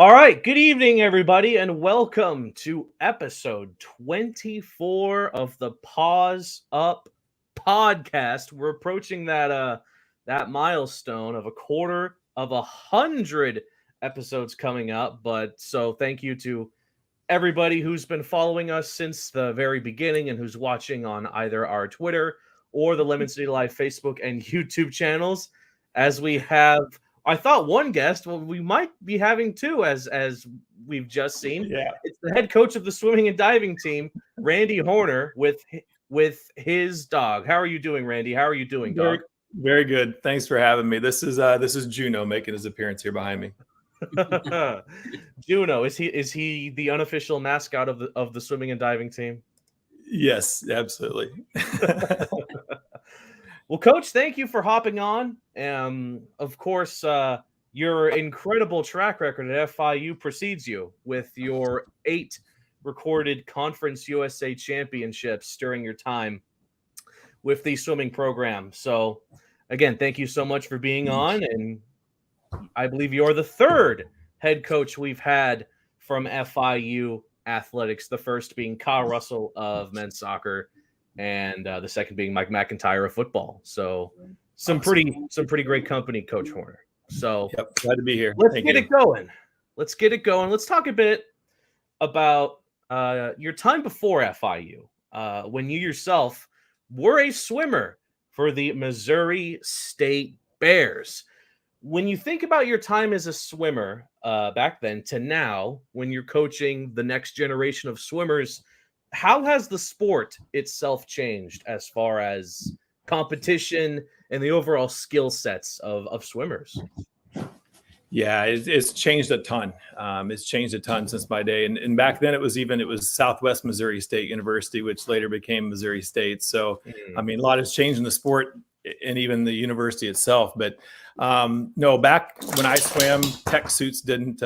All right, good evening, everybody, and welcome to episode 24 of the Paws Up podcast. We're approaching that milestone of a quarter of 100 episodes coming up. But so thank you to everybody who's been following us since the very beginning and who's watching on either our Twitter or the Lemon City Live Facebook and YouTube channels. As we have, I thought one guest, well, we might be having two, as we've just seen. Yeah. It's the head coach of the swimming and diving team, Randy Horner, with his dog. How are you doing, Randy? How are you doing, dog? Very good. Thanks for having me. This is Juno making his appearance here behind me. Juno, is he the unofficial mascot of the swimming and diving team? Yes, absolutely. Well, Coach, thank you for hopping on. Of course, your incredible track record at FIU precedes you with your 8 recorded Conference USA championships during your time with the swimming program. So, again, thank you so much for being on. And I believe you're the 3rd head coach we've had from FIU athletics, the first being Kyle Russell of men's soccer, and the second being Mike McIntyre of football. So some pretty great company, Coach Horner. So glad to be here. Let's get it going. Let's talk a bit about your time before FIU, when you yourself were a swimmer for the Missouri State Bears. When you think about your time as a swimmer back then to now, when you're coaching the next generation of swimmers, how has the sport itself changed as far as competition and the overall skill sets of swimmers? Yeah, it's changed a ton. It's changed a ton since my day. And back then it was Southwest Missouri State University, which later became Missouri State. So, I mean, a lot has changed in the sport and even the university itself. But no, back when I swam, tech suits didn't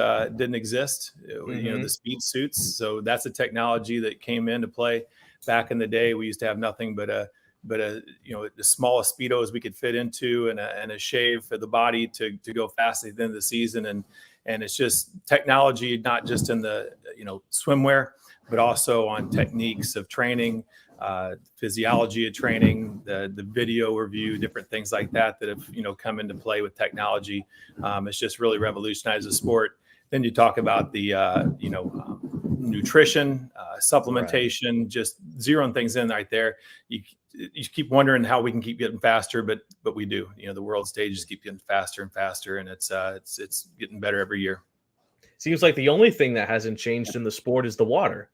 exist. You know, the speed suits. So that's a technology that came into play back in the day. We used to have nothing but a the smallest speedos we could fit into and a shave for the body to go fast at the end of the season. And it's just technology, not just in the swimwear, but also on techniques of training, physiology of training, the video review, different things like that have come into play with technology. It's just really revolutionized the sport. Then you talk about the nutrition, supplementation, right. Just zeroing things in right there. You keep wondering how we can keep getting faster, but we do. The world stages keep getting faster and faster, and it's getting better every year. Seems like the only thing that hasn't changed in the sport is the water.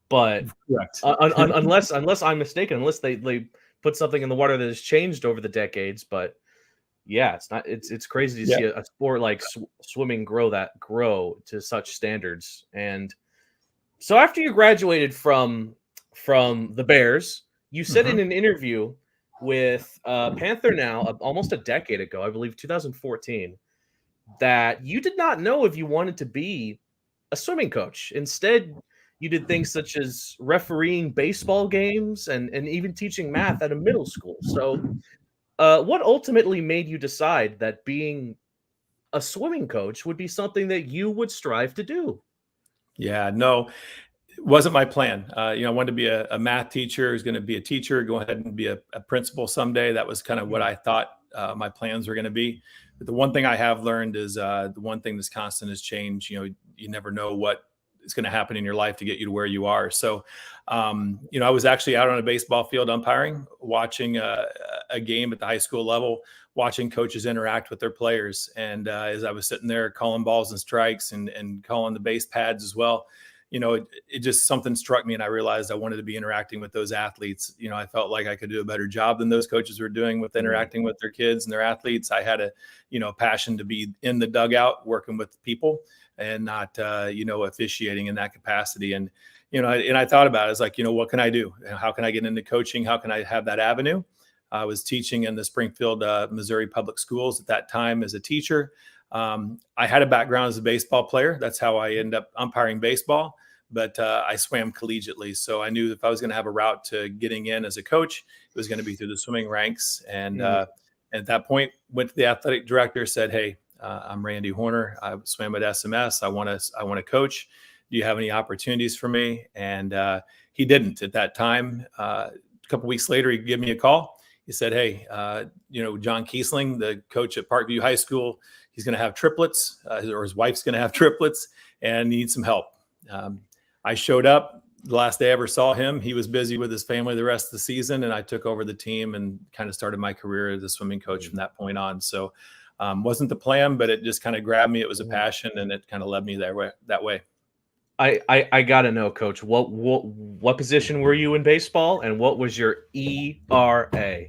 But unless I'm mistaken, unless they put something in the water that has changed over the decades. But yeah, it's crazy to see a sport like swimming grow to such standards. And so after you graduated from the Bears, you said in an interview with Panther Now almost a decade ago, I believe 2014, that you did not know if you wanted to be a swimming coach. Instead, you did things such as refereeing baseball games and even teaching math at a middle school. So what ultimately made you decide that being a swimming coach would be something that you would strive to do? Yeah, no, it wasn't my plan. I wanted to be a math teacher. I was going to be a teacher, go ahead and be a principal someday. That was kind of what I thought my plans were going to be. But the one thing I have learned is the one thing that's constant is change. You never know what is going to happen in your life to get you to where you are. So, I was actually out on a baseball field umpiring, watching a game at the high school level, watching coaches interact with their players. And as I was sitting there calling balls and strikes and calling the base pads as well, it just something struck me, and I realized I wanted to be interacting with those athletes. I felt like I could do a better job than those coaches were doing with interacting with their kids and their athletes. I had a passion to be in the dugout working with people and not officiating in that capacity. And I thought about it. It's like, what can I do? How can I get into coaching? How can I have that avenue? I was teaching in the Springfield, Missouri public schools at that time as a teacher. I had a background as a baseball player. That's how I ended up umpiring baseball. But I swam collegiately. So I knew if I was going to have a route to getting in as a coach, it was going to be through the swimming ranks. And at that point, went to the athletic director, said, hey, I'm Randy Horner. I swam at SMS. I want to coach. Do you have any opportunities for me? And he didn't at that time. A couple weeks later, he gave me a call. He said, hey, John Kiesling, the coach at Parkview High School, he's going to have triplets, or his wife's going to have triplets, and needs some help. I showed up. The last day I ever saw him, he was busy with his family the rest of the season, and I took over the team and kind of started my career as a swimming coach from that point on. So wasn't the plan, but it just kind of grabbed me. It was a passion, and it kind of led me that way. I gotta know, Coach, what position were you in baseball, and what was your ERA?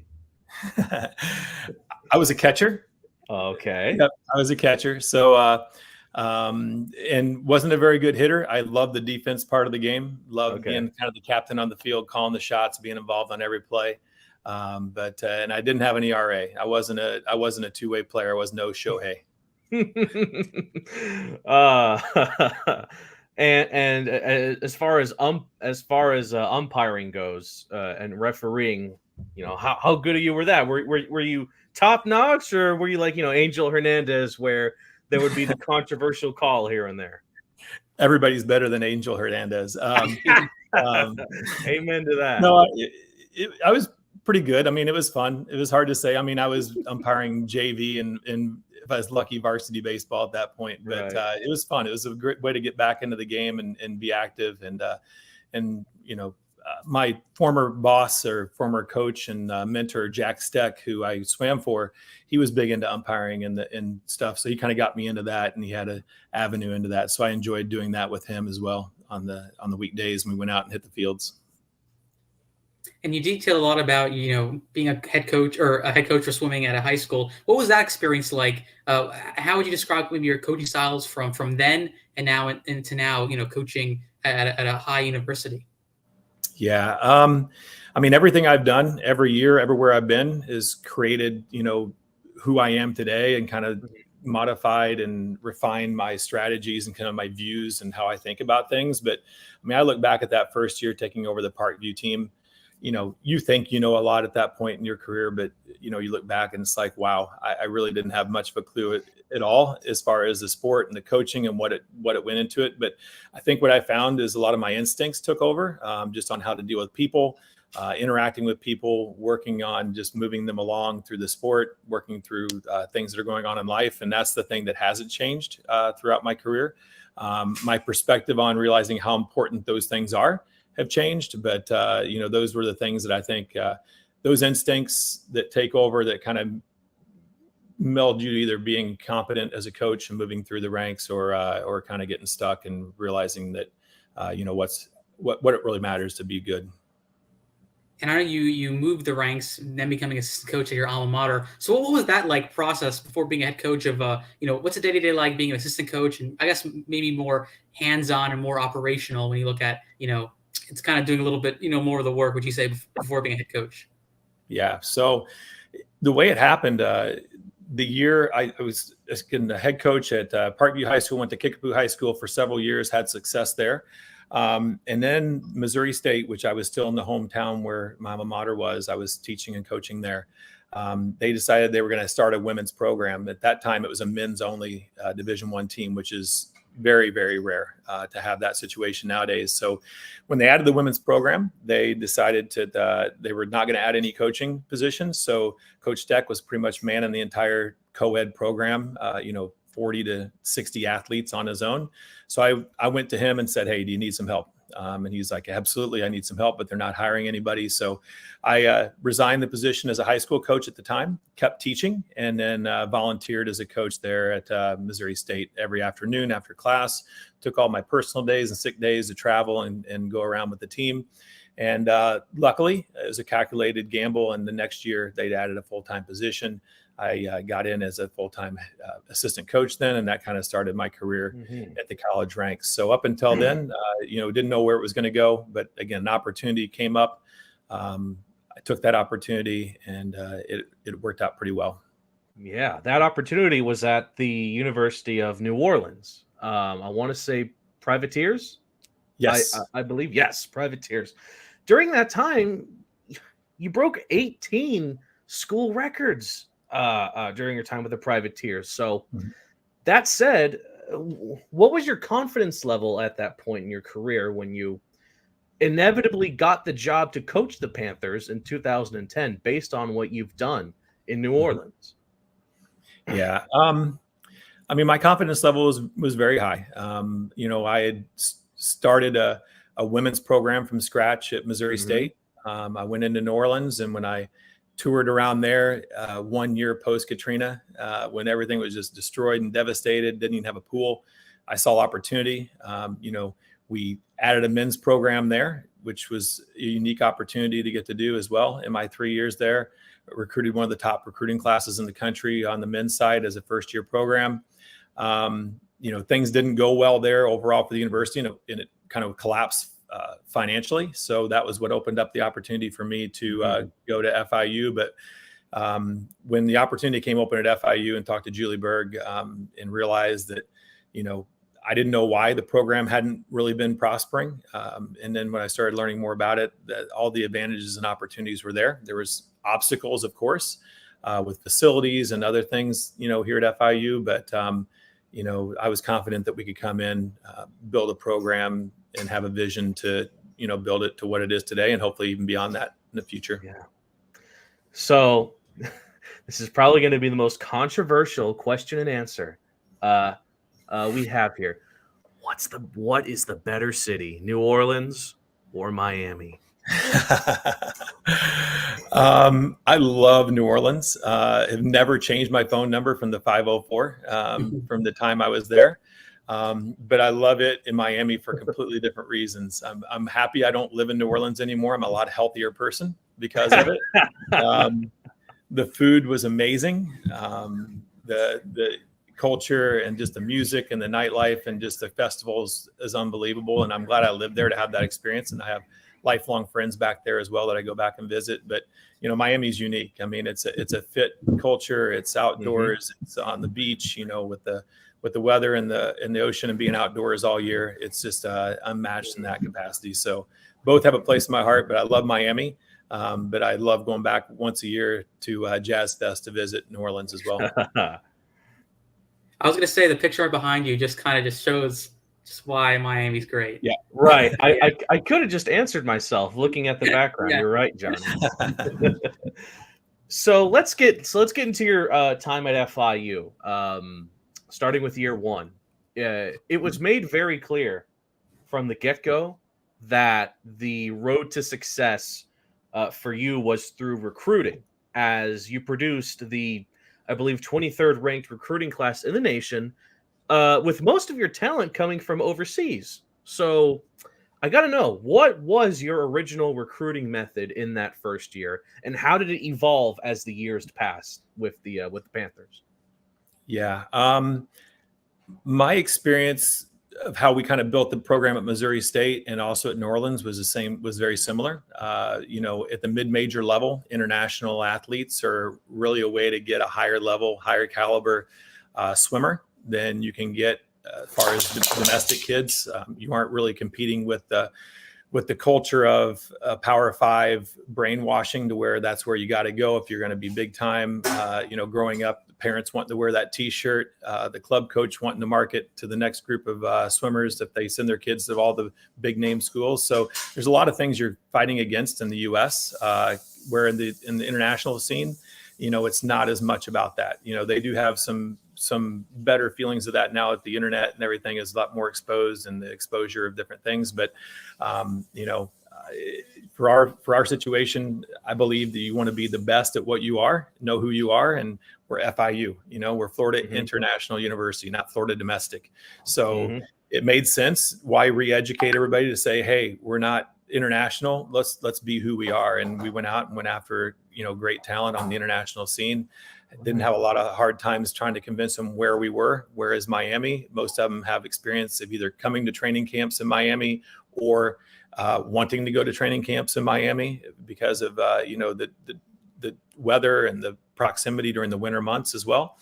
I was a catcher. Okay. Yep, I was a catcher. So and wasn't a very good hitter. I loved the defense part of the game. Loved being kind of the captain on the field, calling the shots, being involved on every play. But and I didn't have an ERA. I wasn't a two-way player. I was no Shohei. And as far as umpiring goes and refereeing, how good are you with that? Were you top notch, or were you like Angel Hernandez, where there would be the controversial call here and there? Everybody's better than Angel Hernandez. Amen to that. No, I was pretty good. I mean, it was fun. It was hard to say. I mean, I was umpiring JV and if I was lucky, varsity baseball at that point. But it was fun. It was a great way to get back into the game and be active. And my former boss or former coach and mentor, Jack Steck, who I swam for, he was big into umpiring and stuff. So he kind of got me into that, and he had an avenue into that. So I enjoyed doing that with him as well on the weekdays when we went out and hit the fields. And you detail a lot about, being a head coach for swimming at a high school. What was that experience like? How would you describe maybe your coaching styles from then and now into now, coaching at a high university? Yeah. I mean, everything I've done every year, everywhere I've been, is created, who I am today, and kind of modified and refined my strategies and kind of my views and how I think about things. But I mean, I look back at that first year taking over the Parkview team. You think a lot at that point in your career, but you look back and it's like, wow, I really didn't have much of a clue at all as far as the sport and the coaching and what it went into it. But I think what I found is a lot of my instincts took over, just on how to deal with people, interacting with people, working on just moving them along through the sport, working through things that are going on in life. And that's the thing that hasn't changed throughout my career. My perspective on realizing how important those things have changed, but those were the things that I think those instincts that take over, that kind of meld you to either being competent as a coach and moving through the ranks, or kind of getting stuck and realizing that what it really matters to be good. And I know you moved the ranks and then becoming assistant coach at your alma mater. So what was that like process before being a head coach of, what's a day-to-day like being an assistant coach? And I guess maybe more hands-on and more operational when you look at, it's kind of doing a little bit, more of the work, would you say, before being a head coach? Yeah. So the way it happened, the year I was the head coach at Parkview High School, went to Kickapoo High School for several years, had success there. And then Missouri State, which I was still in the hometown where my alma mater was, I was teaching and coaching there. They decided they were going to start a women's program. At that time, it was a men's only Division I team, which is very, very rare to have that situation nowadays. So when they added the women's program, they decided they were not going to add any coaching positions. So Coach Steck was pretty much manning the entire co-ed program, 40 to 60 athletes on his own. So I went to him and said, hey, do you need some help? And he's like, absolutely, I need some help, but they're not hiring anybody. So I resigned the position as a high school coach at the time, kept teaching, and then volunteered as a coach there at Missouri State every afternoon after class. Took all my personal days and sick days to travel and go around with the team. And luckily, it was a calculated gamble. And the next year, they'd added a full-time position. I got in as a full-time assistant coach then, and that kind of started my career at the college ranks. So up until then, didn't know where it was going to go. But again, an opportunity came up. I took that opportunity, and it worked out pretty well. Yeah, that opportunity was at the University of New Orleans. I want to say Privateers. Yes, I believe. Yes, Privateers. During that time, you broke 18 school records during your time with the Privateers. So That said, what was your confidence level at that point in your career when you inevitably got the job to coach the Panthers in 2010 based on what you've done in New Orleans? Yeah. I mean, my confidence level was very high. I had started a women's program from scratch at Missouri State. I went into New Orleans, and when I toured around there 1 year post Katrina, when everything was just destroyed and devastated, didn't even have a pool, I saw opportunity. We added a men's program there, which was a unique opportunity to get to do as well. In my 3 years there, recruited one of the top recruiting classes in the country on the men's side as a first-year program. Things didn't go well there overall for the university, and it kind of collapsed financially. So that was what opened up the opportunity for me to go to FIU. But when the opportunity came open at FIU and talked to Julie Berg and realized that, I didn't know why the program hadn't really been prospering. And then when I started learning more about it, that all the advantages and opportunities were there. There was obstacles, of course, with facilities and other things, here at FIU. But, I was confident that we could come in, build a program and have a vision to, build it to what it is today and hopefully even beyond that in the future. Yeah. So this is probably going to be the most controversial question and answer we have here. What is the better city, New Orleans or Miami? I love New Orleans. I've never changed my phone number from the 504 from the time I was there. But I love it in Miami for completely different reasons. I'm happy I don't live in New Orleans anymore. I'm a lot healthier person because of it. The food was amazing. The culture and just the music and the nightlife and just the festivals is unbelievable. And I'm glad I lived there to have that experience. And I have lifelong friends back there as well that I go back and visit. But Miami's unique. I mean, it's a fit culture. It's outdoors. It's on the beach. With the weather and the ocean and being outdoors all year, it's just unmatched in that capacity. So both have a place in my heart. But I love Miami. But I love going back once a year to Jazz Fest to visit New Orleans as well. I was going to say the picture behind you just kind of shows just why Miami's great. Yeah, right. I could have just answered myself looking at the background. Yeah. You're right, John. So let's get into your time at FIU. Starting with year one, it was made very clear from the get-go that the road to success for you was through recruiting, as you produced the, I believe, 23rd ranked recruiting class in the nation, with most of your talent coming from overseas. So I got to know, what was your original recruiting method in that first year, and how did it evolve as the years passed with the Panthers? Yeah. My experience of how we kind of built the program at Missouri State and also at New Orleans was very similar. At the mid-major level, international athletes are really a way to get a higher level, higher caliber swimmer than you can get as far as domestic kids. You aren't really competing with the culture of Power 5 brainwashing to where that's where you got to go if you're going to be big time. Growing up, the parents wanting to wear that T-shirt, the club coach wanting to market to the next group of swimmers if they send their kids to all the big name schools. So there's a lot of things you're fighting against in the U.S. Where in the international scene, it's not as much about that. They do have some better feelings of that now that the internet and everything is a lot more exposed and the exposure of different things. But, for our situation, I believe that you want to be the best at what you are, know who you are. And we're FIU, we're Florida International University, not Florida Domestic. So it made sense. Why re-educate everybody to say, hey, we're not international. Let's be who we are. And we went out and went after, great talent on the international scene. Didn't have a lot of hard times trying to convince them where we were. Whereas Miami, most of them have experience of either coming to training camps in Miami or wanting to go to training camps in Miami because of, the weather and the proximity during the winter months as well.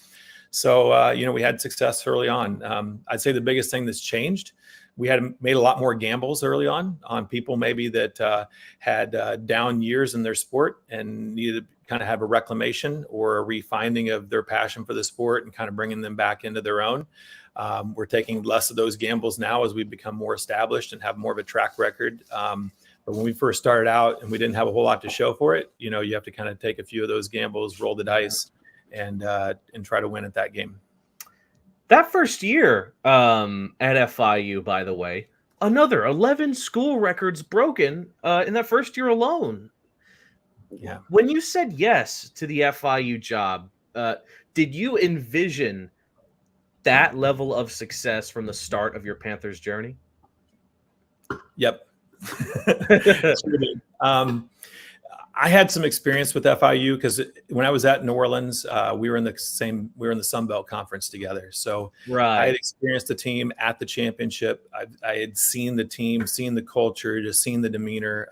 So, we had success early on. I'd say the biggest thing that's changed, we had made a lot more gambles early on people maybe that had down years in their sport and needed to kind of have a reclamation or a refinding of their passion for the sport and kind of bringing them back into their own. We're taking less of those gambles now as we become more established and have more of a track record. But when we first started out and we didn't have a whole lot to show for it, you have to kind of take a few of those gambles, roll the dice, and try to win at that game. That first year at FIU, by the way, another 11 school records broken in that first year alone. Yeah. When you said yes to the FIU job, did you envision that level of success from the start of your Panthers journey? Yep. I had some experience with FIU because when I was at New Orleans, we were in the Sun Belt Conference together. So I had experienced the team at the championship. I had seen the team, seen the culture, just seen the demeanor.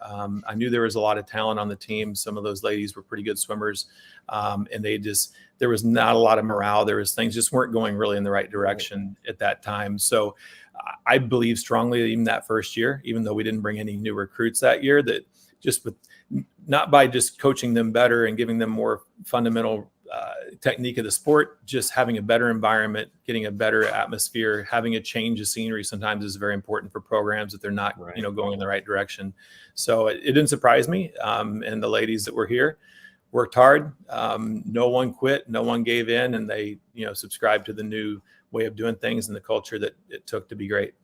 I knew there was a lot of talent on the team. Some of those ladies were pretty good swimmers, and there was not a lot of morale. Things just weren't going really in the right direction at that time. So I believe strongly that even that first year, even though we didn't bring any new recruits that year, that just not by just coaching them better and giving them more fundamental technique of the sport, just having a better environment, getting a better atmosphere, having a change of scenery sometimes is very important for programs that they're not, going in the right direction. So it didn't surprise me. And the ladies that were here worked hard. No one quit, no one gave in, and they, subscribed to the new way of doing things and the culture that it took to be great.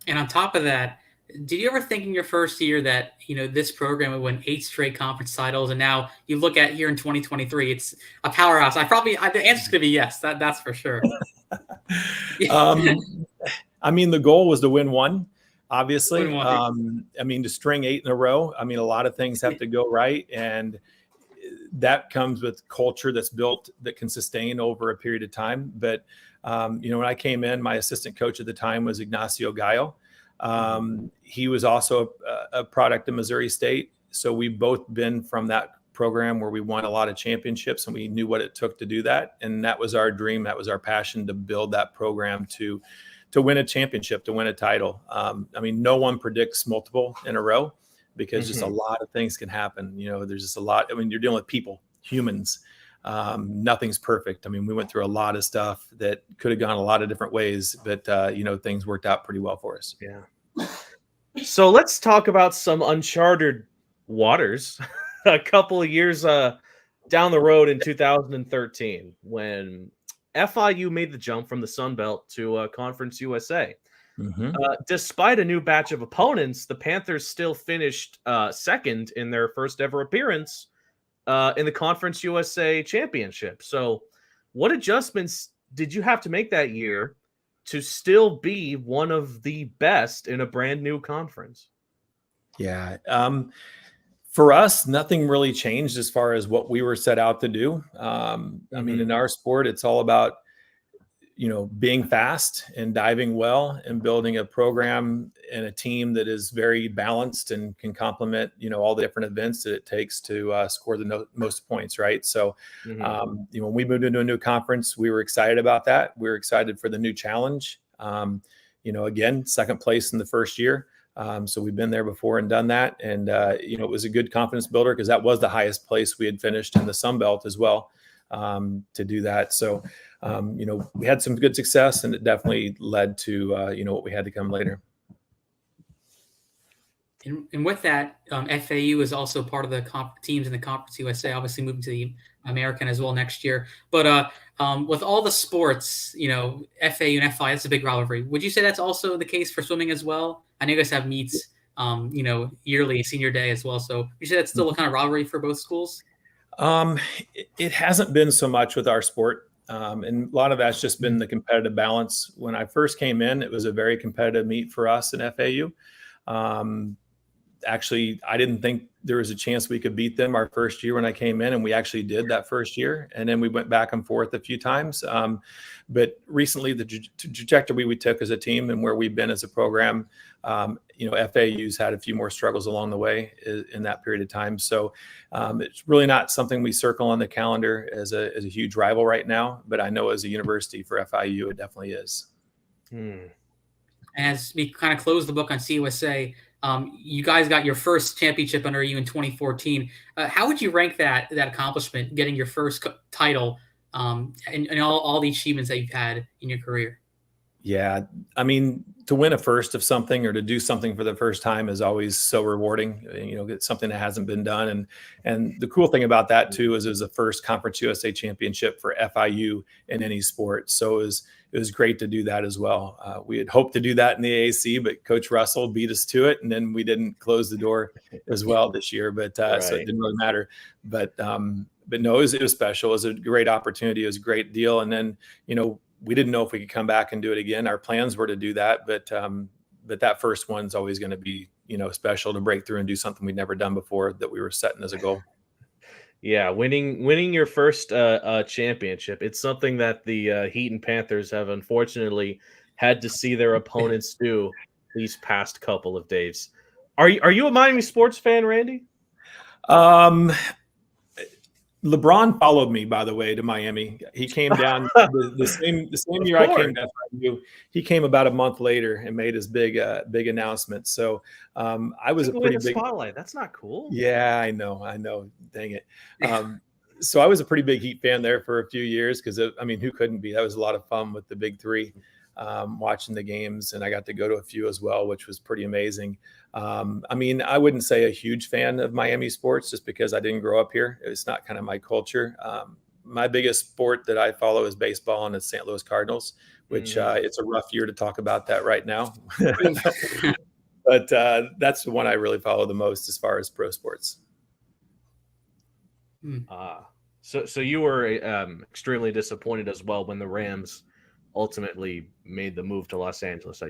And on top of that, did you ever think in your first year that, this program would win 8 straight conference titles? And now you look at here in 2023, it's a powerhouse. The answer's going to be yes. That's for sure. The goal was to win one, obviously. To string 8 in a row, a lot of things have to go right. And that comes with culture that's built that can sustain over a period of time. But, when I came in, my assistant coach at the time was Ignacio Gallo. He was also a product of Missouri State. So we've both been from that program where we won a lot of championships and we knew what it took to do that. And that was our dream. That was our passion, to build that program to win a championship, to win a title. No one predicts multiple in a row because just a lot of things can happen. There's just a lot. You're dealing with people, humans. Nothing's perfect. We went through a lot of stuff that could have gone a lot of different ways, but things worked out pretty well for us. Yeah. So let's talk about some uncharted waters. A couple of years down the road in 2013, when FIU made the jump from the Sun Belt to Conference USA. Despite a new batch of opponents, the Panthers still finished second in their first ever appearance in the Conference USA Championship. So what adjustments did you have to make that year to still be one of the best in a brand new conference? Yeah. For us, nothing really changed as far as what we were set out to do. In our sport, it's all about, being fast and diving well and building a program and a team that is very balanced and can complement, all the different events that it takes to score the most points. Right. So, when we moved into a new conference, we were excited about that. We were excited for the new challenge. Again, second place in the first year. So we've been there before and done that. And, it was a good confidence builder because that was the highest place we had finished in the Sun Belt as well, to do that. So, we had some good success, and it definitely led to, what we had to come later. And with that, FAU is also part of the teams in the Conference USA, obviously moving to the American as well next year. But with all the sports, FAU and FI, that's a big rivalry. Would you say that's also the case for swimming as well? I know you guys have meets, yearly, senior day as well. So would you say that's still a kind of rivalry for both schools? It hasn't been so much with our sport. And a lot of that's just been the competitive balance. When I first came in, it was a very competitive meet for us in FAU. Actually, I didn't think there was a chance we could beat them our first year when I came in, and we actually did that first year. And then we went back and forth a few times. But recently, the trajectory we took as a team and where we've been as a program, FAU's had a few more struggles along the way in that period of time. So it's really not something we circle on the calendar as a huge rival right now. But I know as a university for FIU, it definitely is. As we kind of close the book on CUSA, you guys got your first championship under you in 2014. How would you rank that accomplishment, getting your first title, and all the achievements that you've had in your career? Yeah, I mean, to win a first of something or to do something for the first time is always so rewarding. It's something that hasn't been done. And the cool thing about that too is it was the first Conference USA championship for FIU in any sport. So it was great to do that as well. We had hoped to do that in the AAC, but Coach Russell beat us to it, and then we didn't close the door as well this year. But right. So it didn't really matter. But no, it was special. It was a great opportunity. It was a great deal. And then we didn't know if we could come back and do it again. Our plans were to do that, but that first one's always going to be, special to break through and do something we'd never done before that we were setting as a goal. Yeah, winning your first championship. It's something that the Heat and Panthers have unfortunately had to see their opponents do these past couple of days. Are you a Miami sports fan, Randy? LeBron followed me, by the way, to Miami. He came down the same year I came down. He came about a month later and made his big announcement. So I was a pretty big spotlight. That's not cool. Yeah, I know. Dang it. So I was a pretty big Heat fan there for a few years because who couldn't be? That was a lot of fun with the big three, watching the games, and I got to go to a few as well, which was pretty amazing. I wouldn't say a huge fan of Miami sports just because I didn't grow up here. It's not kind of my culture. My biggest sport that I follow is baseball, and it's St. Louis Cardinals, which it's a rough year to talk about that right now. But that's the one I really follow the most as far as pro sports. So you were extremely disappointed as well when the Rams ultimately made the move to Los Angeles.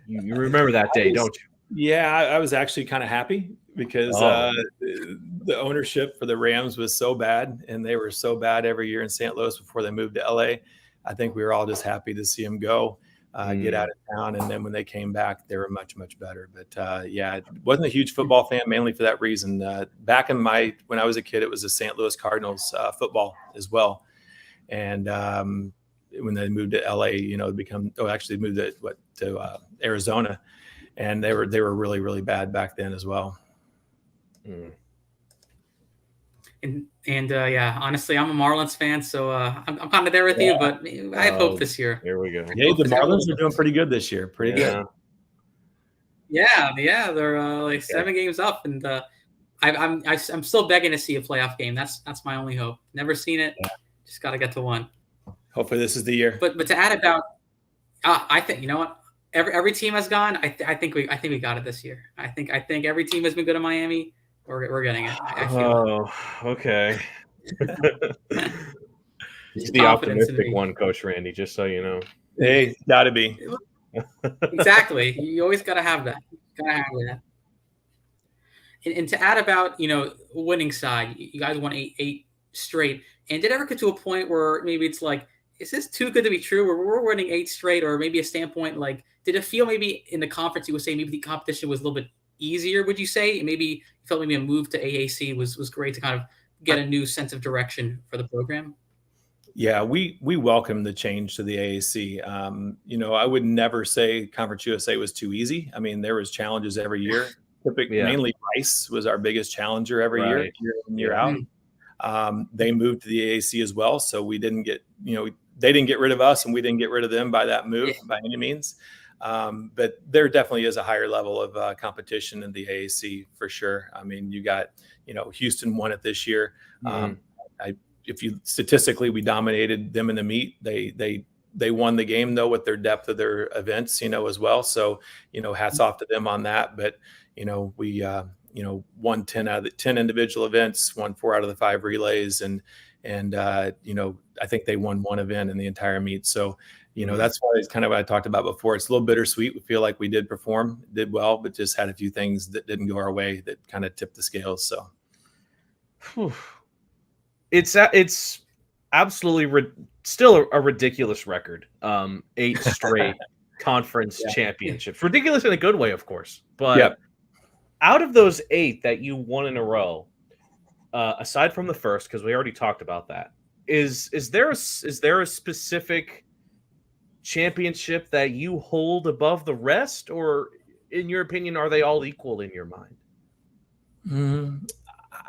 You remember that day, don't you? Yeah, I was actually kind of happy because the ownership for the Rams was so bad, and they were so bad every year in St. Louis before they moved to LA. I think we were all just happy to see them go, get out of town. And then when they came back, they were much, much better. But I wasn't a huge football fan, mainly for that reason. Back when I was a kid, it was the St. Louis Cardinals football as well. And when they moved to LA, moved to Arizona. And they were really, really bad back then as well. And honestly, I'm a Marlins fan, so I'm kind of there with you. But I have hope this year. Here we go. Yeah, the Marlins are doing pretty good this year. Pretty good. Yeah, they're 7 games up, and I'm still begging to see a playoff game. That's my only hope. Never seen it. Yeah. Just got to get to one. Hopefully, this is the year. But to add about, I think what. Every team has gone. I think we got it this year. I think every team has been good in Miami. We're getting it. I feel okay. He's the optimistic one, Coach Randy. Just so you know. Hey, gotta be. Exactly. You always gotta have that. And to add about winning side, you guys won eight straight. And did it ever get to a point where maybe it's like, is this too good to be true? Where we're winning 8 straight, or maybe a standpoint like, did it feel maybe in the conference you would say maybe the competition was a little bit easier? Would you say maybe you felt maybe a move to AAC was great to kind of get a new sense of direction for the program? Yeah, we welcome the change to the AAC. I would never say Conference USA was too easy. There was challenges every year. Mainly Rice was our biggest challenger every year in, year out. They moved to the AAC as well, so we didn't get they didn't get rid of us, and we didn't get rid of them by that move by any means. But there definitely is a higher level of competition in the AAC for sure. You got, Houston won it this year. Statistically, we dominated them in the meet. They won the game though with their depth of their events, as well. So, hats off to them on that. But, we, won 10 out of the 10 individual events, won 4 out of the 5 relays. And I think they won 1 event in the entire meet. So, That's why it's kind of what I talked about before. It's a little bittersweet. We feel like we did well, but just had a few things that didn't go our way that kind of tipped the scales. So it's absolutely still a ridiculous record. 8 straight conference championships. Ridiculous in a good way, of course. But out of those 8 that you won in a row, aside from the first, because we already talked about that, is there a specific championship that you hold above the rest, or in your opinion, are they all equal in your mind?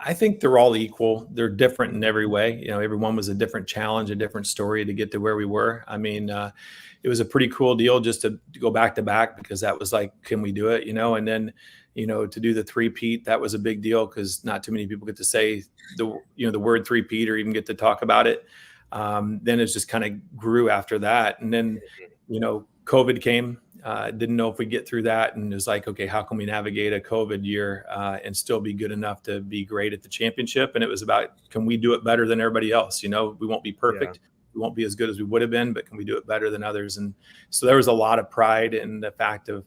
I think they're all equal. They're different in every way. Everyone was a different challenge, a different story to get to where we were. I mean, it was a pretty cool deal just to go back to back, because that was like, can we do it? And then, to do the three-peat, that was a big deal because not too many people get to say the word three-peat or even get to talk about it. Then it just kind of grew after that. And then, COVID came. Didn't know if we'd get through that, and it was like, okay, how can we navigate a COVID year and still be good enough to be great at the championship? And it was about, can we do it better than everybody else? We won't be perfect. Yeah. We won't be as good as we would have been, but can we do it better than others? And so there was a lot of pride in the fact of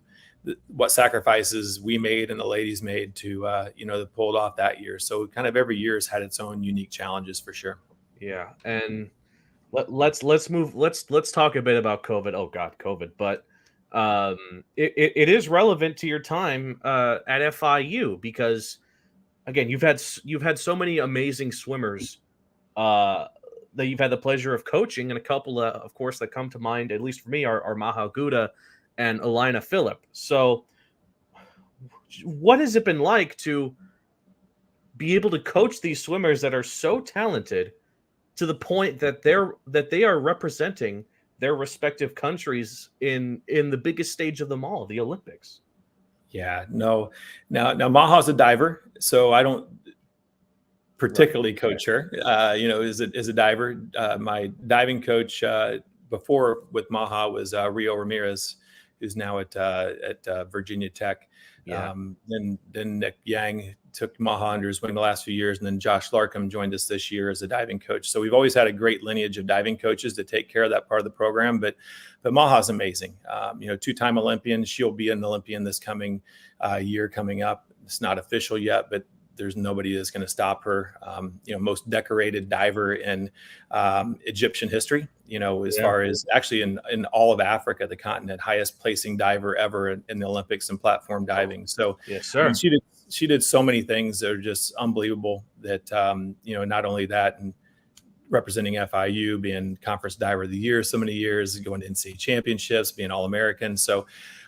what sacrifices we made and the ladies made to, to pull it off that year. So kind of every year has had its own unique challenges for sure. Yeah. And let's talk a bit about COVID. Oh God, COVID. But it is relevant to your time at FIU, because again, you've had so many amazing swimmers that you've had the pleasure of coaching, and a couple of course that come to mind, at least for me, are Maha Gouda and Elina Phillip. So what has it been like to be able to coach these swimmers that are so talented to the point that they are representing their respective countries in the biggest stage of them all, the Olympics? Yeah, no. Now Maha's a diver, so I don't particularly coach her. As a diver. My diving coach before with Maha was Rio Ramirez, who's now at Virginia Tech. Yeah. Then Nick Yang took Maha under his wing the last few years, and then Josh Larkham joined us this year as a diving coach. So we've always had a great lineage of diving coaches to take care of that part of the program. But Maha's amazing. 2-time Olympian. She'll be an Olympian this coming year coming up. It's not official yet, but there's nobody that's going to stop her. Most decorated diver in Egyptian history, as far as actually in all of Africa, the continent, highest placing diver ever in the Olympics in platform diving. So yes, sir. I mean, she did so many things that are just unbelievable that, not only that, and representing FIU, being conference diver of the year so many years, going to NCAA championships, being All-American. So,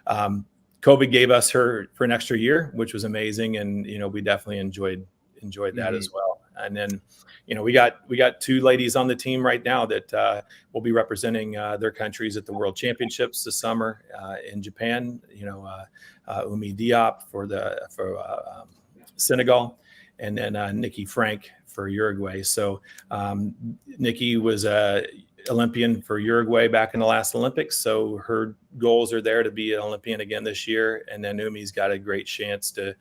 COVID gave us her for an extra year, which was amazing. And, we definitely enjoyed that as well. And then, we got 2 ladies on the team right now that will be representing their countries at the World Championships this summer in Japan. Umi Diop for Senegal, and then Nikki Frank for Uruguay. So Nikki was a Olympian for Uruguay back in the last Olympics. So her goals are there to be an Olympian again this year. And then Umi's got a great chance to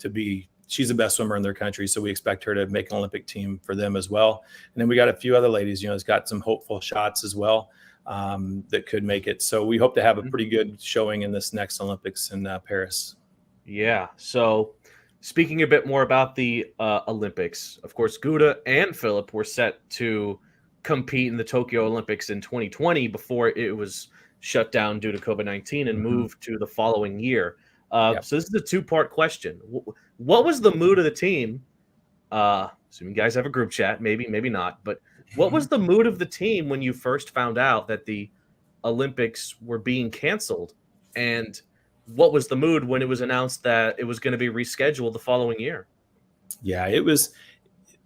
be, she's the best swimmer in their country. So we expect her to make an Olympic team for them as well. And then we got a few other ladies, it's got some hopeful shots as well that could make it. So we hope to have a pretty good showing in this next Olympics in Paris. Yeah. So speaking a bit more about the Olympics, of course, Gouda and Phillip were set to compete in the Tokyo Olympics in 2020 before it was shut down due to COVID-19 and moved to the following year. So this is a 2-part question. What was the mood of the team? Assuming you guys have a group chat, maybe not, but what was the mood of the team when you first found out that the Olympics were being canceled? And what was the mood when it was announced that it was going to be rescheduled the following year? Yeah, it was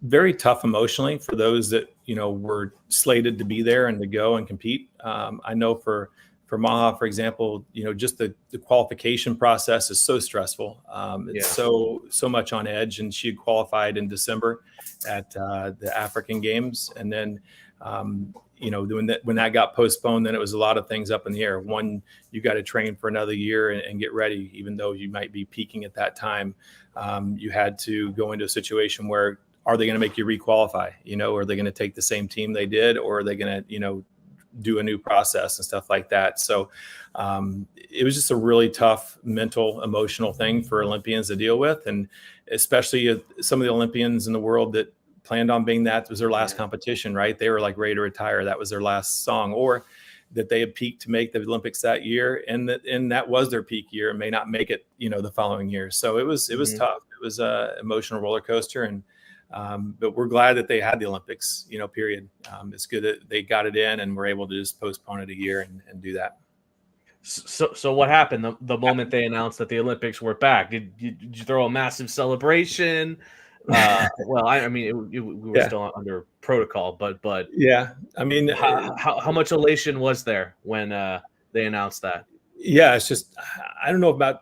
very tough emotionally for those that, were slated to be there and to go and compete. I know for Maha, for example, just the qualification process is so stressful. It's so much on edge, and she had qualified in December at the African Games. And then, when that got postponed, then it was a lot of things up in the air. One, you got to train for another year and get ready, even though you might be peaking at that time. You had to go into a situation where, are they going to make you requalify? Are they going to take the same team they did, or are they going to, do a new process and stuff like that. So it was just a really tough mental, emotional thing for Olympians to deal with. And especially some of the Olympians in the world that planned on being that was their last competition, right? They were like ready to retire. That was their last song, or that they had peaked to make the Olympics that year. And that was their peak year and may not make it, the following year. So it was tough. It was a emotional roller coaster. And, but we're glad that they had the Olympics, period. It's good that they got it in and were able to just postpone it a year and do that. So what happened the moment they announced that the Olympics were back? Did you throw a massive celebration? Well, we were still under protocol, but yeah, I mean, how much elation was there when they announced that? Yeah, it's just, I don't know about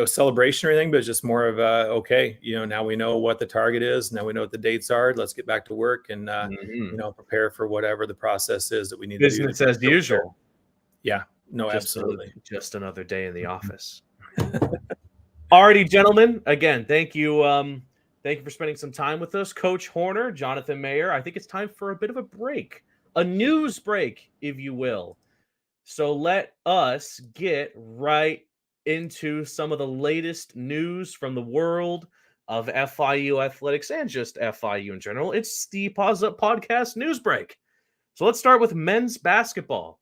celebration or anything, but it's just more of okay, now we know what the target is, now we know what the dates are. Let's get back to work and prepare for whatever the process is that we need to do. Business as usual. Yeah, no, absolutely. Just another day in the office. Alrighty, gentlemen. Again, thank you. Thank you for spending some time with us, Coach Horner, Jonathan Mayer. I think it's time for a bit of a break, a news break, if you will. So let us get right into some of the latest news from the world of FIU athletics and just FIU in general. It's the Paws Up Podcast news break. So let's start with men's basketball.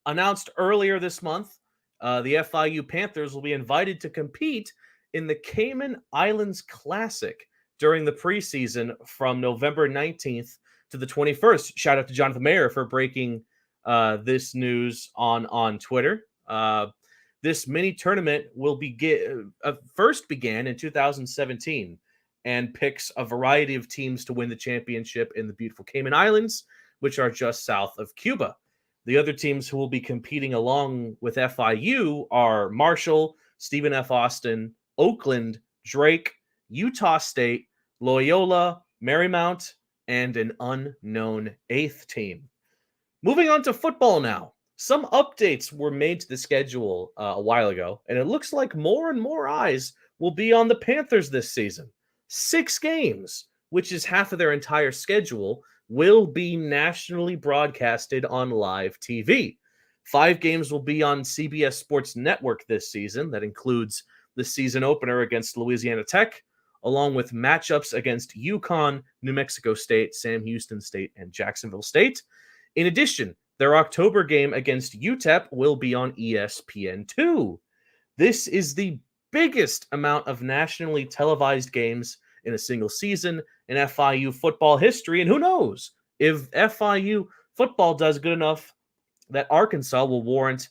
Announced earlier this month, the FIU Panthers will be invited to compete in the Cayman Islands Classic during the preseason from November 19th to the 21st. Shout out to Jonathan Mayer for breaking this news on Twitter. This mini tournament will first began in 2017 and picks a variety of teams to win the championship in the beautiful Cayman Islands, which are just south of Cuba. The other teams who will be competing along with FIU are Marshall, Stephen F. Austin, Oakland, Drake, Utah State, Loyola, Marymount, and an unknown eighth team. Moving on to football now. Some updates were made to the schedule a while ago, and it looks like more and more eyes will be on the Panthers this season. 6 games, which is half of their entire schedule, will be nationally broadcasted on live TV. 5 games will be on CBS Sports Network this season. That includes the season opener against Louisiana Tech, along with matchups against UConn, New Mexico State, Sam Houston State, and Jacksonville State. In addition, their October game against UTEP will be on ESPN2. This is the biggest amount of nationally televised games in a single season in FIU football history. And who knows if FIU football does good enough that Arkansas will warrant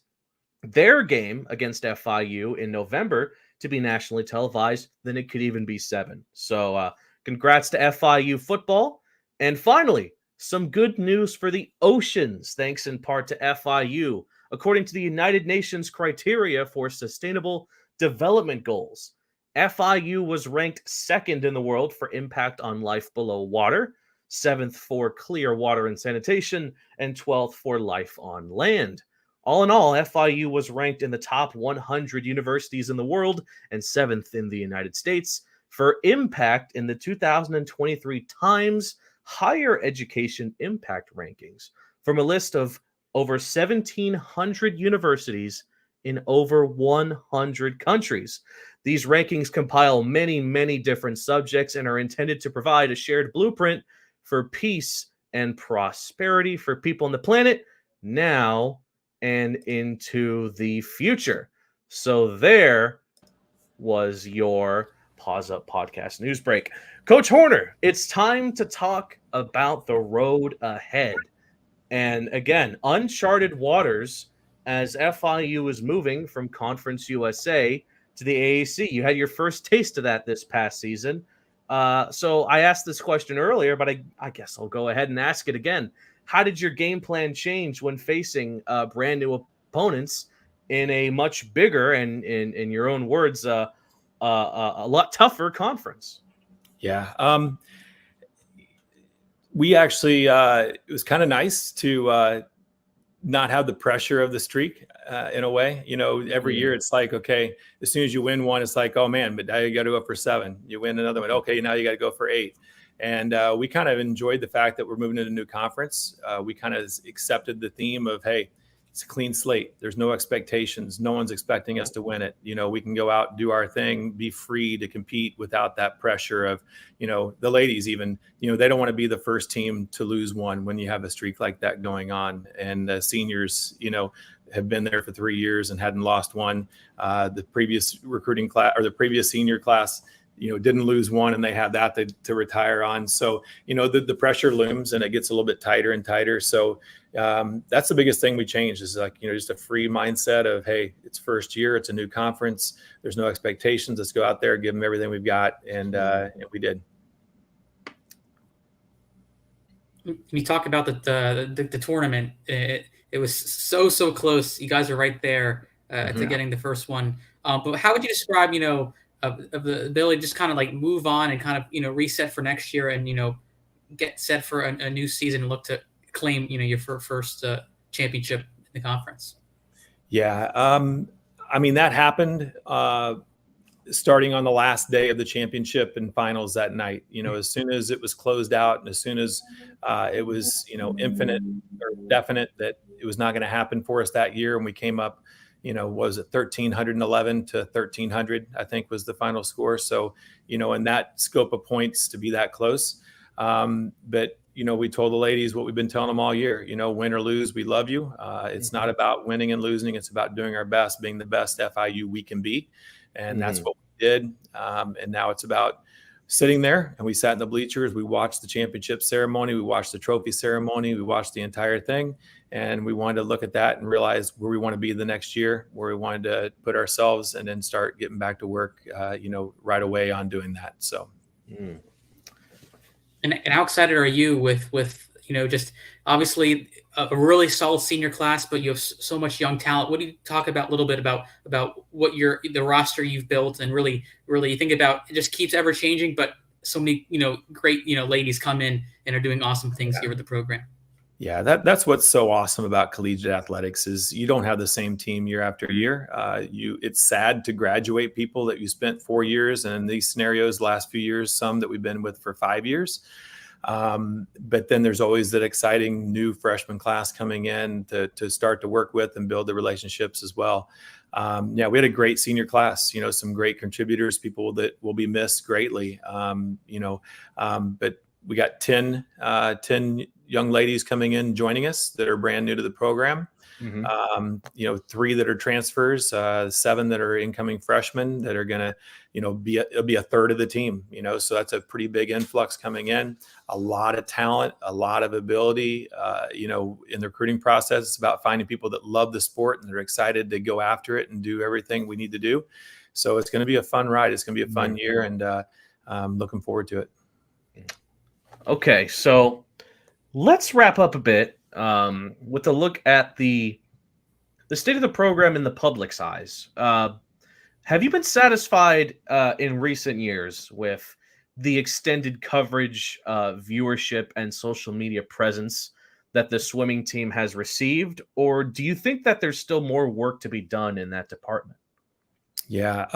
their game against FIU in November to be nationally televised, then it could even be 7. So congrats to FIU football. And finally, some good news for the oceans, thanks in part to FIU. According to the United Nations criteria for sustainable development goals, FIU was ranked 2nd in the world for impact on life below water, 7th for clear water and sanitation, and 12th for life on land. All in all, FIU was ranked in the top 100 universities in the world and 7th in the United States for impact in the 2023 Times Higher Education Impact Rankings from a list of over 1,700 universities in over 100 countries. These rankings compile many, many different subjects and are intended to provide a shared blueprint for peace and prosperity for people on the planet now and into the future. So there was your Paws Up Podcast news break. Coach Horner, it's time to talk about the road ahead. And again, uncharted waters as FIU is moving from Conference USA to the AAC. You had your first taste of that this past season. So I asked this question earlier, but I guess I'll go ahead and ask it again. How did your game plan change when facing brand new opponents in a much bigger and, in your own words, a lot tougher conference? Yeah. We actually, it was kind of nice to not have the pressure of the streak in a way. Every year it's like, okay, as soon as you win one, it's like, oh man, but now you got to go for 7. You win another one. Okay, now you got to go for 8. And we kind of enjoyed the fact that we're moving into a new conference. We kind of accepted the theme of, hey, it's a clean slate. There's no expectations. No one's expecting us to win it. We can go out, do our thing, be free to compete without that pressure of, the ladies even, they don't want to be the first team to lose one when you have a streak like that going on. And the seniors, have been there for 3 years and hadn't lost one. The previous recruiting class or the previous senior class, didn't lose one, and they had that to retire on. So, the pressure looms and it gets a little bit tighter and tighter. So that's the biggest thing we changed is just a free mindset of, hey, it's first year, it's a new conference. There's no expectations. Let's go out there, give them everything we've got. And we did. You talk about the tournament. It was so close. You guys are right there to getting the first one. But how would you describe, of the ability to just kind of like move on and kind of, reset for next year and, get set for a new season and look to claim, your first championship in the conference? Yeah. That happened starting on the last day of the championship and finals that night. As soon as it was closed out and as soon as it was, infinite or definite that it was not going to happen for us that year. And we came up, was it 1,311 to 1,300, I think was the final score. So, in that scope of points to be that close. But, we told the ladies what we've been telling them all year, win or lose, we love you. It's not about winning and losing. It's about doing our best, being the best FIU we can be. And that's what we did. And now it's about sitting there, and we sat in the bleachers. We watched the championship ceremony. We watched the trophy ceremony. We watched the entire thing. And we wanted to look at that and realize where we want to be the next year, where we wanted to put ourselves, and then start getting back to work, right away on doing that. So. And how excited are you with just obviously a really solid senior class, but you have so much young talent. What do you talk about a little bit about what the roster you've built, and really you think about it just keeps ever changing, but so many, great, ladies come in and are doing awesome things here with the program. Yeah, that's what's so awesome about collegiate athletics is you don't have the same team year after year. It's sad to graduate people that you spent 4 years, and in these scenarios, last few years, some that we've been with for 5 years. But then there's always that exciting new freshman class coming in to start to work with and build the relationships as well. We had a great senior class, some great contributors, people that will be missed greatly. But we got 10 young ladies coming in, joining us that are brand new to the program. 3 that are transfers, 7 that are incoming freshmen that are going to, it'll be a third of the team, so that's a pretty big influx coming in, a lot of talent, a lot of ability, in the recruiting process. It's about finding people that love the sport and they're excited to go after it and do everything we need to do. So it's going to be a fun ride. It's going to be a fun year, and I'm looking forward to it. Okay. So let's wrap up a bit with a look at the state of the program in the public's eyes. Have you been satisfied in recent years with the extended coverage, viewership, and social media presence that the swimming team has received? Or do you think that there's still more work to be done in that department? Yeah.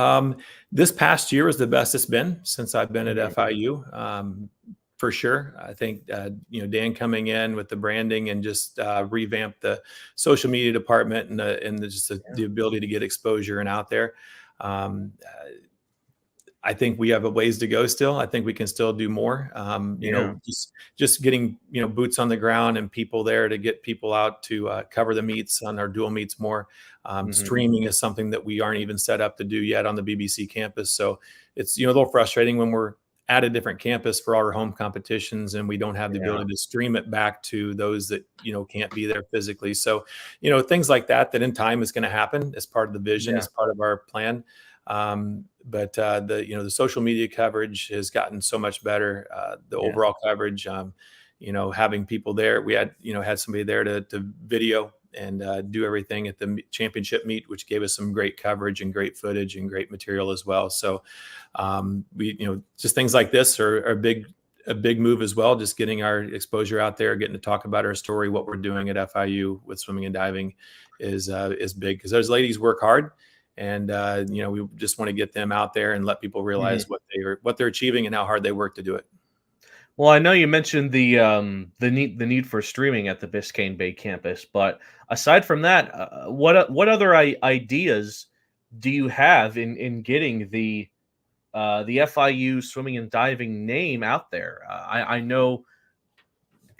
This past year was the best it's been since I've been at FIU. For sure. I think, Dan coming in with the branding and just revamp the social media department and the ability to get exposure and out there. I think we have a ways to go still. I think we can still do more. Just getting, boots on the ground and people there to get people out to cover the meets on our dual meets more. Streaming is something that we aren't even set up to do yet on the BBC campus. So it's, a little frustrating when we're at a different campus for our home competitions and we don't have the ability to stream it back to those that, can't be there physically. So, things like that in time is going to happen as part of the vision, as part of our plan. But the social media coverage has gotten so much better. The overall coverage, having people there, we had somebody there to video and do everything at the championship meet, which gave us some great coverage and great footage and great material as well. So we, just things like this are a big move as well. Just getting our exposure out there, getting to talk about our story, what we're doing at FIU with swimming and diving is big, because those ladies work hard. And, we just want to get them out there and let people realize what they're achieving and how hard they work to do it. Well, I know you mentioned the need for streaming at the Biscayne Bay campus, but aside from that, what other ideas do you have in getting the FIU Swimming and Diving name out there? I know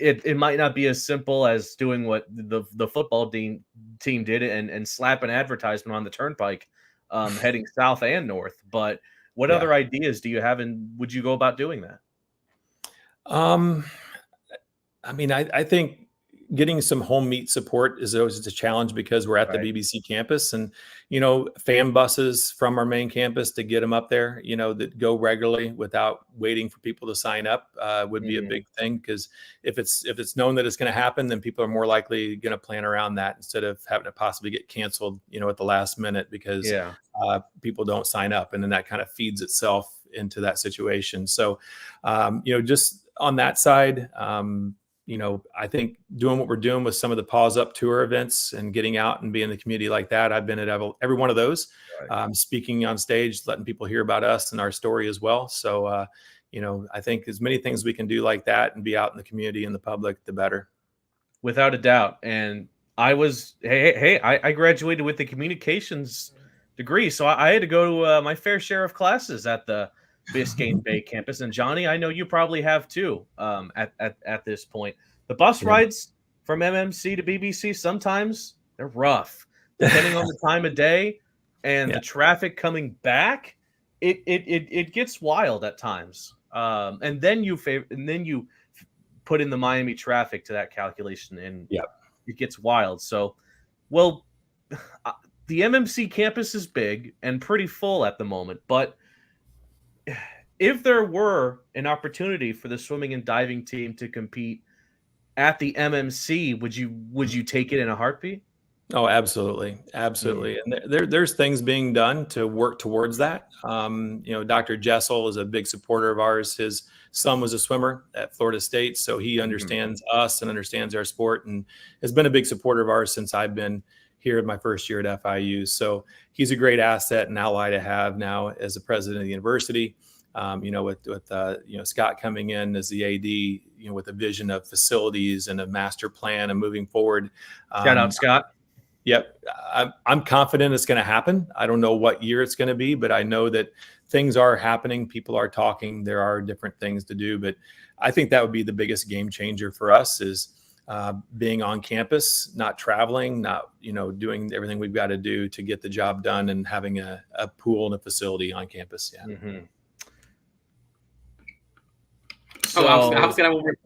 it might not be as simple as doing what the football team did and slap an advertisement on the turnpike heading south and north. But what Yeah. other ideas do you have, and would you go about doing that? I mean, I think getting some home meet support is always a challenge because we're at the Right. BBC campus, and fan buses from our main campus to get them up there, that go regularly without waiting for people to sign up would be a big thing. Because if it's known that it's going to happen, then people are more likely going to plan around that instead of having to possibly get canceled, at the last minute because Yeah. people don't sign up, and then that kind of feeds itself into that situation. So, just on that side, I think doing what we're doing with some of the Paws Up tour events and getting out and being in the community like that, I've been at every one of those, Right. speaking on stage, letting people hear about us and our story as well. So, I think as many things we can do like that and be out in the community and the public, the better. Without a doubt. And I graduated with the communications degree, so I had to go to my fair share of classes at the Biscayne Bay campus. And Johnny, I know you probably have too. At this point, the bus Yeah. rides from MMC to BBC sometimes they're rough, depending on the time of day and Yeah. the traffic coming back. It gets wild at times. And then you put in the Miami traffic to that calculation, and Yeah. it gets wild. So, well, the MMC campus is big and pretty full at the moment, but if there were an opportunity for the swimming and diving team to compete at the MMC, would you take it in a heartbeat? Oh, absolutely. Absolutely. And there's things being done to work towards that. Dr. Jessel is a big supporter of ours. His son was a swimmer at Florida State, so he understands us and understands our sport and has been a big supporter of ours since I've been here in my first year at FIU. So he's a great asset and ally to have now as the president of the university. With Scott coming in as the AD, with a vision of facilities and a master plan and moving forward. Shout out Scott. Yep. I'm confident it's going to happen. I don't know what year it's going to be, but I know that things are happening. People are talking. There are different things to do, but I think that would be the biggest game changer for us is being on campus, not traveling, not, doing everything we've got to do to get the job done and having a pool and a facility on campus. Yeah. Mm-hmm. So, I was gonna have one more,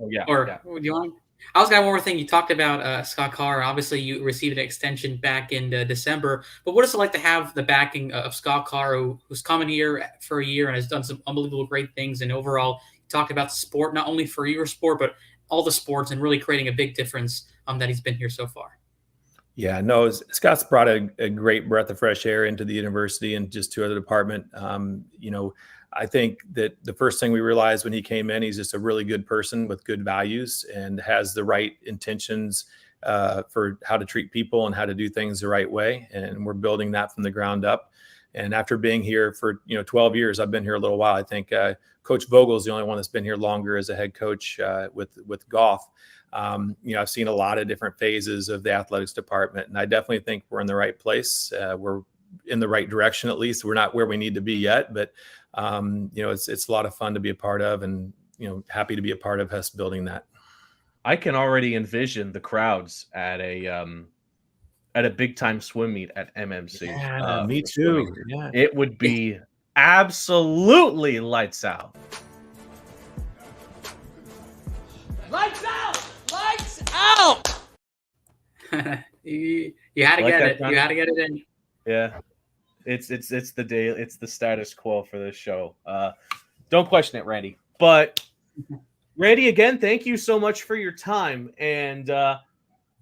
do you want? I was gonna have one more thing. You talked about Scott Carr. Obviously, you received an extension back in December. But what is it like to have the backing of Scott Carr, who's come here for a year and has done some unbelievable great things? And overall, you talked about sport, not only for your sport, but all the sports, and really creating a big difference that he's been here so far. Yeah, no, Scott's brought a great breath of fresh air into the university and just to the department. I think that the first thing we realized when he came in, he's just a really good person with good values and has the right intentions for how to treat people and how to do things the right way. And we're building that from the ground up. And after being here for 12 years, I've been here a little while. I think Coach Vogel is the only one that's been here longer as a head coach with Goff. I've seen a lot of different phases of the athletics department, and I definitely think we're in the right place. We're in the right direction, at least. We're not where we need to be yet, but it's a lot of fun to be a part of, and happy to be a part of us building that. I can already envision the crowds at a big time swim meet at MMC. Yeah, me too. Yeah. It would be absolutely lights out. Lights out! Lights out! you had to get it. You had to get it in. Yeah. It's the day. It's the status quo for this show. Don't question it, Randy. But Randy, again, thank you so much for your time. And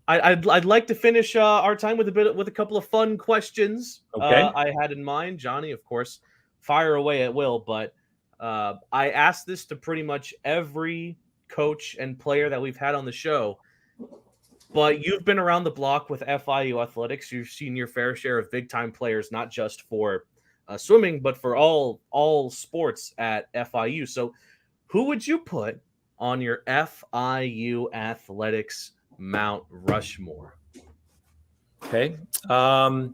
I'd like to finish our time with a couple of fun questions. Okay. I had in mind. Johnny, of course, fire away at will. But I asked this to pretty much every coach and player that we've had on the show. But you've been around the block with FIU athletics. You've seen your fair share of big-time players, not just for swimming, but for all sports at FIU. So who would you put on your FIU athletics Mount Rushmore? Okay. I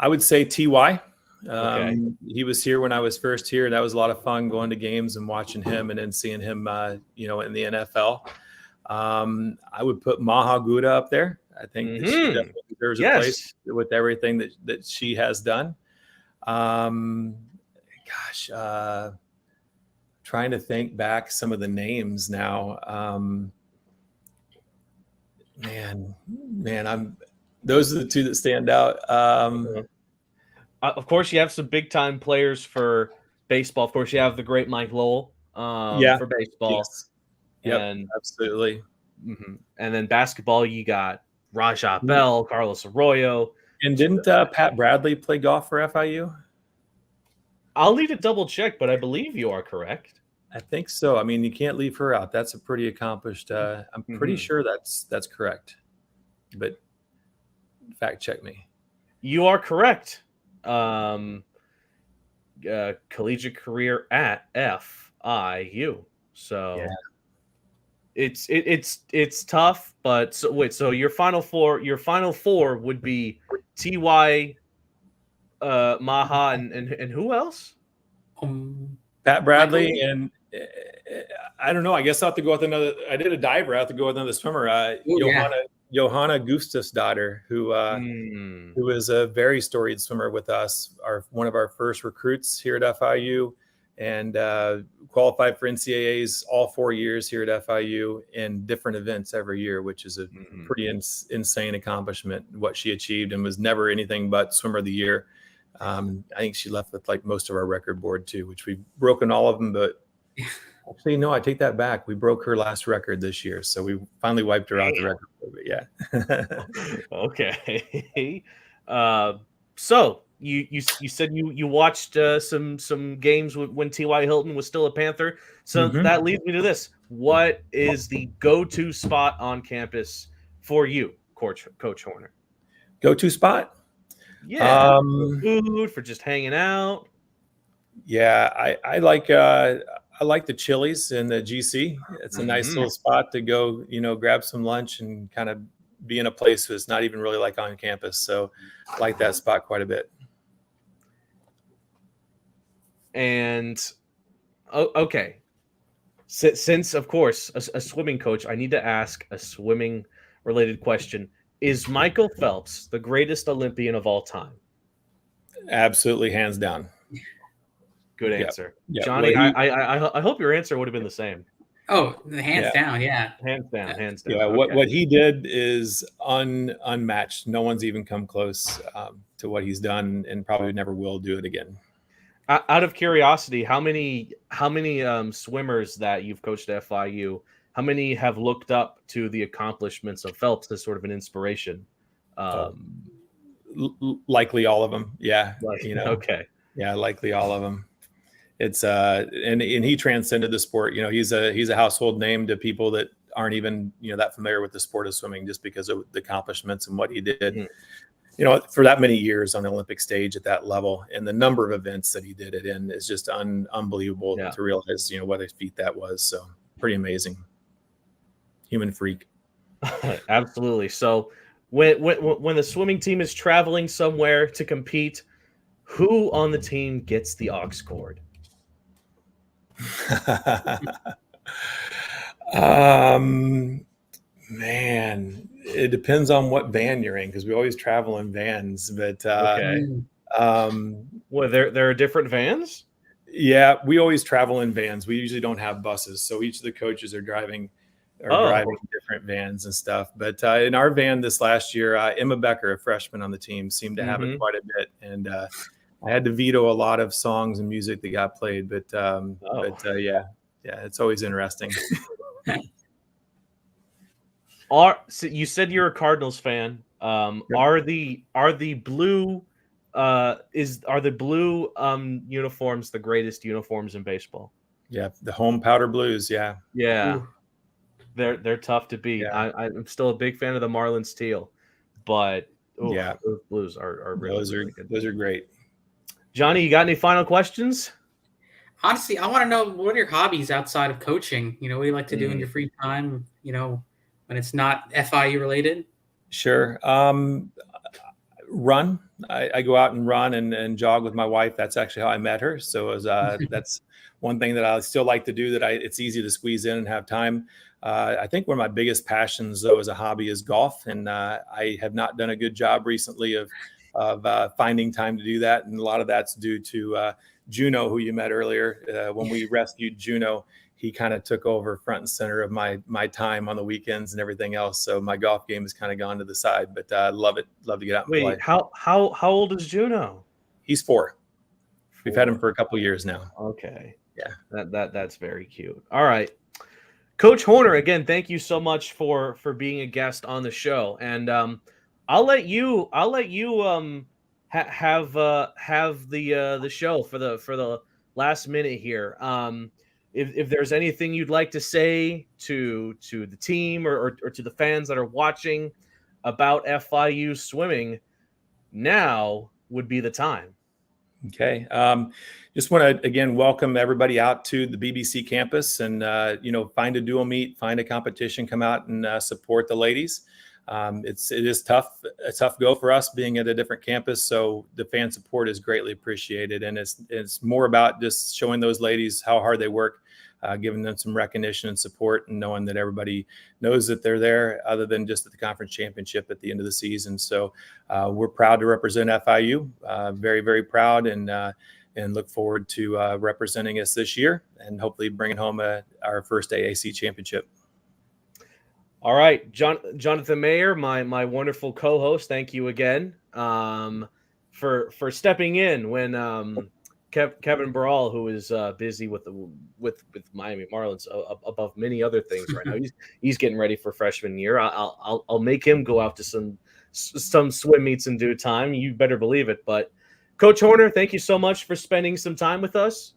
would say TY. Okay. He was here when I was first here. That was a lot of fun going to games and watching him, and then seeing him, in the NFL. I would put Maha Gouda up there. I think that she definitely deserves a place with everything that she has done. Trying to think back some of the names now. Those are the two that stand out. Of course, you have some big time players for baseball. Of course, you have the great Mike Lowell for baseball. Yes. Yep, absolutely. And then basketball, you got Rajah Bell, Carlos Arroyo. And didn't Pat Bradley play golf for FIU? I'll need to double check, but I believe you are correct. I think so. I mean, you can't leave her out. That's a pretty accomplished. I'm pretty sure that's correct. But fact check me. You are correct. Collegiate career at FIU. So it's tough, but so your final four would be TY, Maha, and who else? Pat Bradley, and I don't know. I guess I'll have to go with another. I did a diver. I have to go with another swimmer. Johanna Gustafsdottir, who was a very storied swimmer with us. One of our first recruits here at FIU, and qualified for NCAAs all 4 years here at FIU in different events every year, which is a pretty insane accomplishment. What she achieved, and was never anything but swimmer of the year. I think she left with like most of our record board too, which we've broken all of them. But actually, no, I take that back. We broke her last record this year, so we finally wiped her out the record. But yeah. Okay. So you said you watched some games when T.Y. Hilton was still a Panther. So that leads me to this: what is the go-to spot on campus for you, Coach Horner? Go-to spot? Yeah, for food, for just hanging out. Yeah, I like the Chili's in the GC. It's a nice little spot to go, grab some lunch and kind of be in a place that's not even really like on campus. So I like that spot quite a bit. And okay, since of course a swimming coach, I need to ask a swimming related question. Is Michael Phelps the greatest Olympian of all time? Absolutely, hands down. Good answer. Yep. Johnny, I hope your answer would have been the same. Oh, hands down, yeah. Hands down. Yeah, okay. what he did is unmatched. No one's even come close to what he's done, and probably never will do it again. Out of curiosity, how many swimmers that you've coached at FIU, how many have looked up to the accomplishments of Phelps as sort of an inspiration? Likely all of them. Yeah. Okay. Yeah, likely all of them. It's and he transcended the sport. He's a household name to people that aren't even that familiar with the sport of swimming, just because of the accomplishments and what he did. For that many years on the Olympic stage at that level, and the number of events that he did it in is just unbelievable to realize what a feat that was. So pretty amazing. Human freak. Absolutely. So when the swimming team is traveling somewhere to compete, who on the team gets the aux cord? Man, it depends on what van you're in, because we always travel in vans. But well, there are different vans. Yeah, we always travel in vans. We usually don't have buses, so each of the coaches are driving different vans and stuff. But in our van this last year, Emma Becker, a freshman on the team, seemed to have it quite a bit, and I had to veto a lot of songs and music that got played. But yeah, it's always interesting. So you said you're a Cardinals fan. Are the blue uniforms the greatest uniforms in baseball? Yeah, the home powder blues. Yeah. Ooh. They're tough to beat. Yeah. I'm still a big fan of the Marlins teal, but those blues are really, really good. Those are great. Johnny, you got any final questions? honestly, I want to know, what are your hobbies outside of coaching? What do you like to do in your free time, when it's not FIU related? Sure. Run. I go out and run and jog with my wife. That's actually how I met her. So it was, that's one thing that I still like to do, it's easy to squeeze in and have time. I think one of my biggest passions, though, as a hobby is golf. And I have not done a good job recently of finding time to do that. And a lot of that's due to Juno, who you met earlier. When we rescued Juno, he kind of took over front and center of my time on the weekends and everything else. So my golf game has kind of gone to the side, but I love it. Love to get out and play. How old is Juno? He's 4. We've had him for a couple of years now. Okay. Yeah. That's very cute. All right. Coach Horner, again, thank you so much for being a guest on the show. And I'll let you have the show for the last minute here. If there's anything you'd like to say to the team or to the fans that are watching about FIU swimming, now would be the time. Okay. Just want to, again, welcome everybody out to the BBC campus and, find a dual meet, find a competition, come out and support the ladies. It is a tough go for us being at a different campus. So the fan support is greatly appreciated. And it's more about just showing those ladies how hard they work, giving them some recognition and support, and knowing that everybody knows that they're there other than just at the conference championship at the end of the season. So we're proud to represent FIU, very, very proud, and look forward to representing us this year and hopefully bringing home our first AAC championship. All right, Jonathan Mayer, my wonderful co-host. Thank you again for stepping in when Kevin Brawl, who is busy with Miami Marlins above many other things right now. He's getting ready for freshman year. I'll make him go out to some swim meets in due time. You better believe it. But Coach Horner, thank you so much for spending some time with us.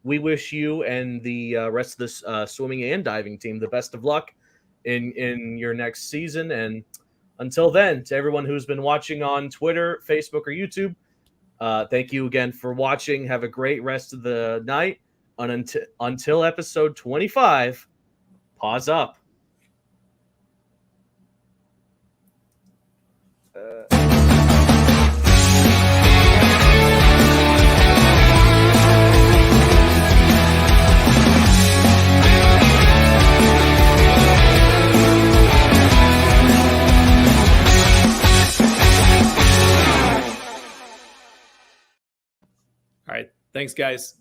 We wish you and the rest of this swimming and diving team the best of luck in your next season. And until then, to everyone who's been watching on Twitter, Facebook, or YouTube, thank you again for watching. Have a great rest of the night. Until episode 25, Paws up. All right. Thanks, guys.